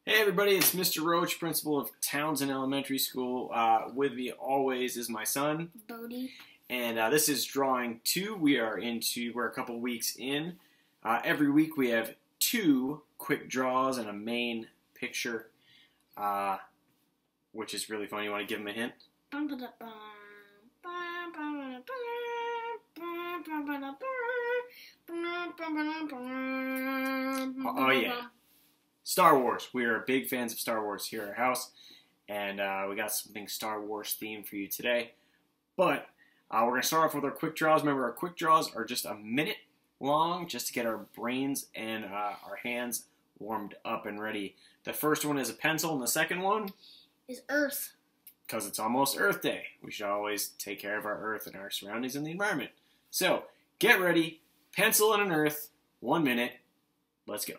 Hey everybody, it's Mr. Roach, principal of Townsend Elementary School. With me always is my son, Bodie. And this is drawing 2. We're a couple weeks in. Every week we have 2 quick draws and a main picture, which is really fun. You want to give him a hint? Oh yeah. Star Wars. We are big fans of Star Wars here at our house, and we got something Star Wars themed for you today. But we're going to start off with our quick draws. Remember, our quick draws are just a minute long, just to get our brains and our hands warmed up and ready. The first one is a pencil, and the second one is Earth. Because it's almost Earth Day. We should always take care of our Earth and our surroundings and the environment. So, get ready. Pencil and an Earth. 1 minute. Let's go.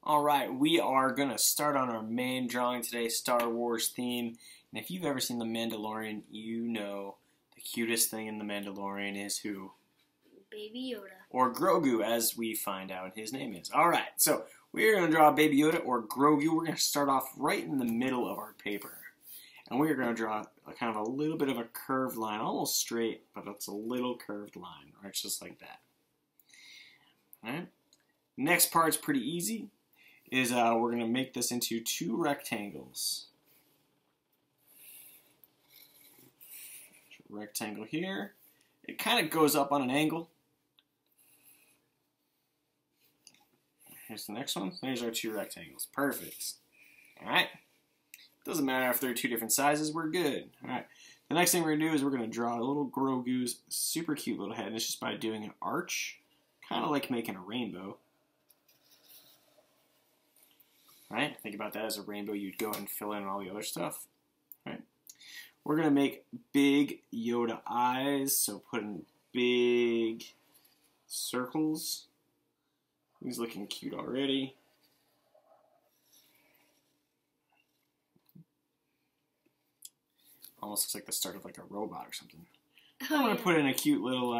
Alright, we are going to start on our main drawing today, Star Wars theme. And if you've ever seen The Mandalorian, you know the cutest thing in The Mandalorian is who? Baby Yoda. Or Grogu, as we find out his name is. Alright, so we're going to draw Baby Yoda or Grogu. We're going to start off right in the middle of our paper. And we're going to draw kind of a little bit of a curved line, almost straight, but it's a little curved line, right? Just like that. Alright, next part's pretty easy. We're going to make this into 2 rectangles. Rectangle here. It kind of goes up on an angle. Here's the next one. There's our 2 rectangles. Perfect. Alright. Doesn't matter if they're 2 different sizes. We're good. Alright. The next thing we're going to do is we're going to draw a little Grogu's super cute little head. And it's just by doing an arch. Kind of like making a rainbow. Right? Think about that as a rainbow. You'd go and fill in all the other stuff. Right? We're going to make big Yoda eyes, so put in big circles. He's looking cute already. Almost looks like the start of like a robot or something. I'm going to put in a cute little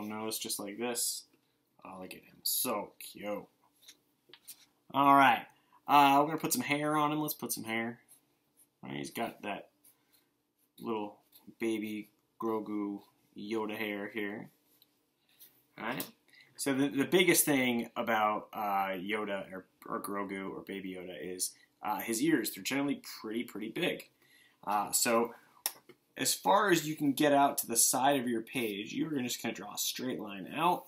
nose just like this. Oh, look at him. So cute. Alright, we're going to put some hair on him. Let's put some hair. All right, he's got that little baby Grogu Yoda hair here. Alright, so the biggest thing about Yoda or Grogu or Baby Yoda is his ears. They're generally pretty big. So as far as you can get out to the side of your page, you're just going to draw a straight line out,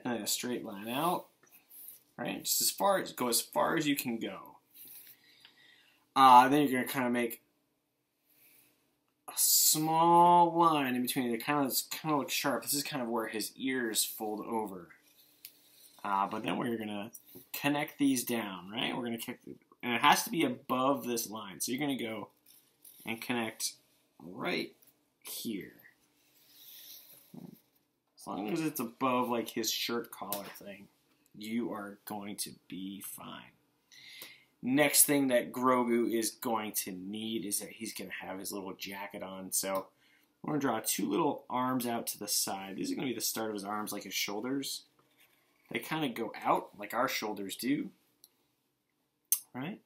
and then a straight line out. Right, just go as far as you can go. Then you're going to kind of make a small line in between. It kind of looks sharp. This is kind of where his ears fold over. But then we're going to connect these down, right? We're going to connect, and it has to be above this line. So you're going to go and connect right here. As long as it's above like his shirt collar thing, you are going to be fine. Next thing that Grogu is going to need is that he's going to have his little jacket on. So we're going to draw 2 little arms out to the side. These are going to be the start of his arms, like his shoulders. they kind of go out like our shoulders do, right?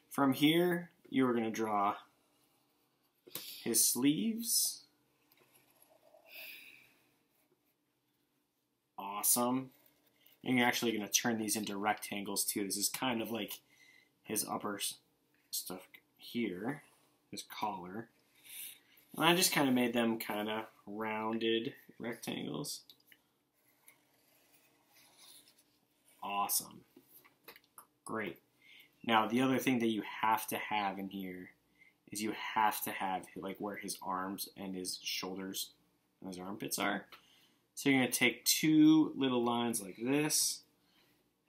From here, you're going to draw his sleeves. Awesome. And you're actually going to turn these into rectangles too. This is kind of like his upper stuff here, his collar. And I just kind of made them kind of rounded rectangles. Awesome. Great. Now, the other thing that you have to have in here is you have to have like where his arms and his shoulders and his armpits are. So you're going to take two little lines like this,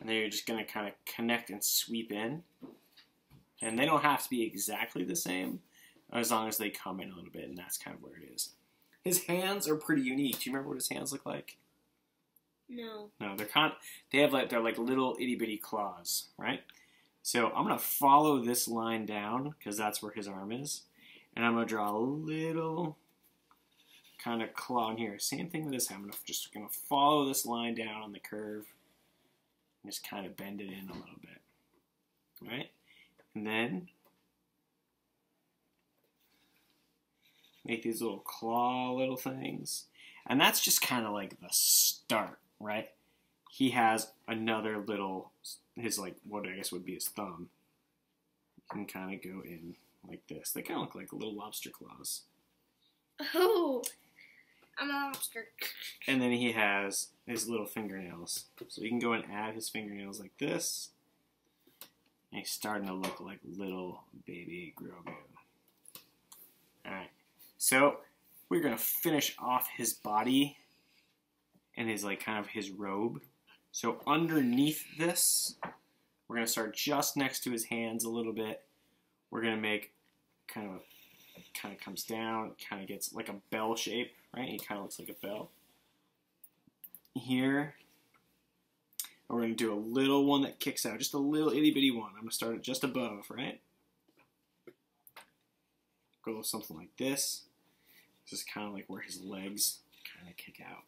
and then you're just going to kind of connect and sweep in. And they don't have to be exactly the same, as long as they come in a little bit, and that's kind of where it is. His hands are pretty unique. Do you remember what his hands look like? No. No, they're like little itty bitty claws, right? So I'm gonna follow this line down because that's where his arm is, and I'm gonna draw a little kind of claw in here. Same thing with this. I'm just gonna follow this line down on the curve, and just kind of bend it in a little bit, right? And then make these little claw little things, and that's just kind of like the start. Right? He has another little, his like, what I guess would be his thumb. You can kind of go in like this. They kind of look like little lobster claws. Oh, I'm a lobster. And then he has his little fingernails. So you can go and add his fingernails like this. And he's starting to look like little baby Grogu. Alright, so we're going to finish off his body and his like kind of his robe. So underneath this, we're going to start just next to his hands a little bit. We're going to make kind of comes down, kind of gets like a bell shape, right? He kind of looks like a bell. Here, we're going to do a little one that kicks out, just a little itty bitty one. I'm going to start it just above, right? Go with something like this. This is kind of like where his legs kind of kick out.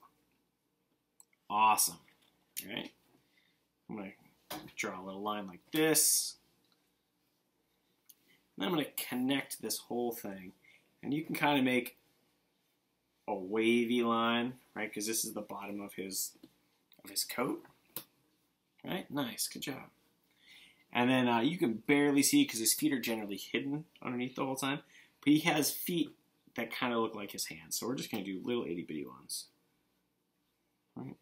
Awesome. All right. I'm going to draw a little line like this. And then I'm going to connect this whole thing. And you can kind of make a wavy line, right? Because this is the bottom of his coat. Right? Nice. Good job. And then you can barely see because his feet are generally hidden underneath the whole time. But he has feet that kind of look like his hands. So we're just going to do little itty bitty ones. Right?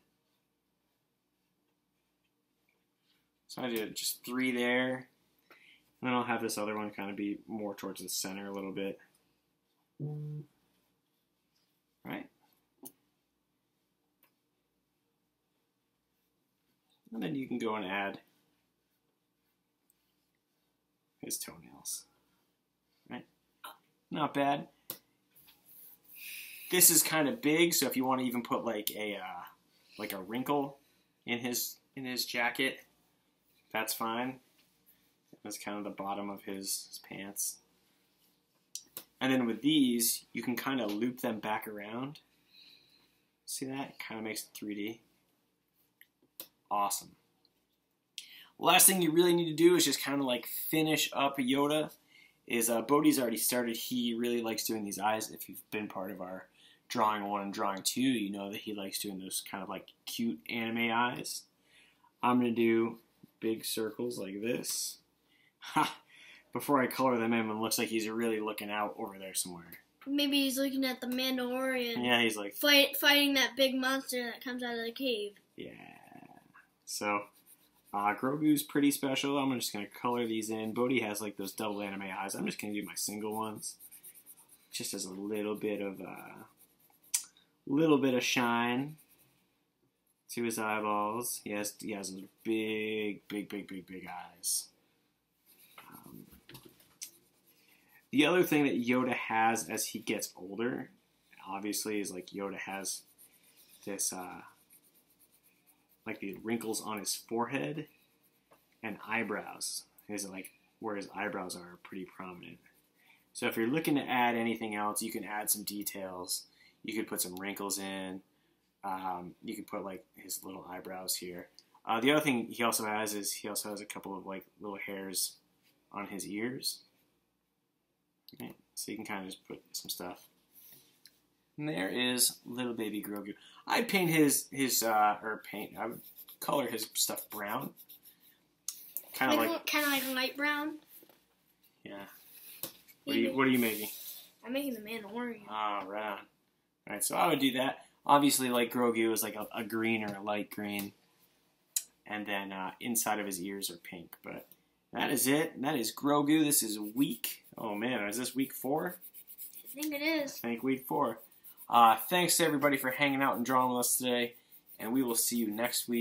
So I did just 3 there. And then I'll have this other one kind of be more towards the center a little bit. Right? And then you can go and add his toenails. Right? Not bad. This is kind of big, so if you want to even put like a wrinkle in his jacket, that's fine. That's kind of the bottom of his pants. And then with these, you can kind of loop them back around. See that? It kind of makes it 3D. Awesome. Last thing you really need to do is just kind of like finish up Yoda. Bodhi's already started. He really likes doing these eyes. If you've been part of our Drawing 1 and Drawing 2, you know that he likes doing those kind of like cute anime eyes. I'm going to do big circles like this. Ha! Before I color them in, it looks like he's really looking out over there somewhere. Maybe he's looking at the Mandalorian. Yeah, he's like fighting that big monster that comes out of the cave. Yeah. So, Grogu's pretty special. I'm just going to color these in. Bodhi has like those double anime eyes. I'm just going to do my single ones. Just as a little bit of shine to his eyeballs. He has those big eyes. The other thing that Yoda has as he gets older, obviously, is like Yoda has this, like the wrinkles on his forehead and eyebrows. Is like where his eyebrows are pretty prominent. So if you're looking to add anything else, you can add some details. You could put some wrinkles in. You can put like his little eyebrows here. The other thing he also has is he also has a couple of like little hairs on his ears. Right. So you can kind of just put some stuff. And there is little baby Grogu. I'd paint I would color his stuff brown. Kind of like light brown. Yeah. What are you making? I'm making the Mandalorian. Ah, right on. Alright, so I would do that. Obviously, like Grogu is like a green or a light green. And then inside of his ears are pink. But that is it. That is Grogu. This is week. Oh man, is this week 4? I think it is. I think week 4. Thanks to everybody for hanging out and drawing with us today. And we will see you next week.